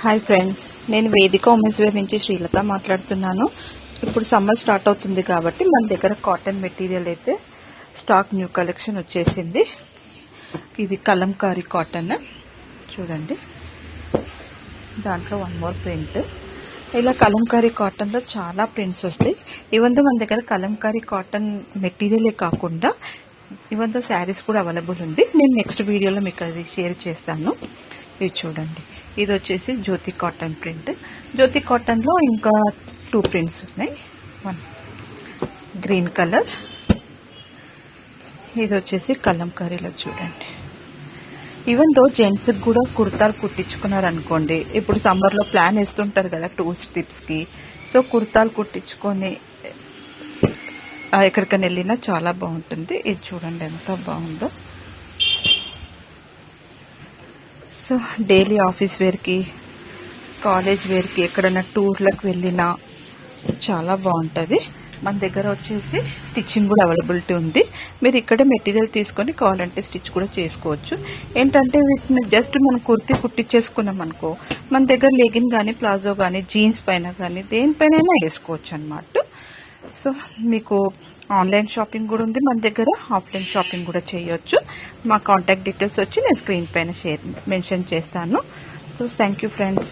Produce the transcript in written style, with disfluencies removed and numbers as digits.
Hi friends, నేను వేదిక women's wear నుంచి శ్రీలత మాట్లాడుతున్నాను. ఇప్పుడు సమ్మర్ స్టార్ట్ అవుతుంది కాబట్టి మన దగ్గర కాటన్ మెటీరియల్ అయితే స్టాక్ న్యూ కలెక్షన్ వచ్చేసింది. ఇది కలంకారీ కాటన్ చూడండి, దాంట్లో వన్ మోర్ ప్రింట్. ఇలా కలంకారీ కాటన్లో చాలా ప్రింట్స్ వస్తాయి. ఇవంతా మన దగ్గర కలంకారీ కాటన్ మెటీరియలే కాకుండా ఇవంతా శారీస్ కూడా అవైలబుల్ ఉంది. నేను నెక్స్ట్ వీడియోలో మీకు అది షేర్ చేస్తాను. ఇది చూడండి, ఇది వచ్చేసి జ్యోతి కాటన్ ప్రింట్. జ్యోతి కాటన్లో ఇంకా 2 ప్రింట్స్ ఉన్నాయి. వన్ గ్రీన్ కలర్, ఇది వచ్చేసి కలంకారీలో చూడండి. ఈవెన్ దో జెంట్స్కి కూడా కుర్తాలు కుట్టించుకున్నారనుకోండి, ఇప్పుడు సమ్మర్లో ప్లాన్ వేస్తుంటారు కదా 2 స్ట్రిప్స్కి. సో కుర్తాలు కుట్టించుకొని ఎక్కడికైనా వెళ్ళినా చాలా బాగుంటుంది. ఇది చూడండి ఎంత బాగుందో. సో డైలీ ఆఫీస్ వేర్కి, కాలేజ్ వేర్కి, ఎక్కడైనా టూర్లకు వెళ్ళినా చాలా బాగుంటుంది. మన దగ్గర వచ్చేసి స్టిచ్చింగ్ కూడా అవైలబిలిటీ ఉంది. మీరు ఇక్కడే మెటీరియల్ తీసుకొని కావాలంటే స్టిచ్ కూడా చేసుకోవచ్చు. ఏంటంటే వీటిని జస్ట్ మనం కుర్తీ కుట్టించేసుకున్నాం అనుకో, మన దగ్గర లెగిన్ కానీ, ప్లాజో కానీ, జీన్స్ పైన కానీ దేనిపైన వేసుకోవచ్చు అన్నమాట. సో మీకు ఆన్లైన్ షాపింగ్ కూడా ఉంది మన దగ్గర, ఆఫ్లైన్ షాపింగ్ కూడా చేయొచ్చు. మా కాంటాక్ట్ డీటెయిల్స్ వచ్చి నేను స్క్రీన్ పైన మెన్షన్ చేస్తాను. So thank you friends.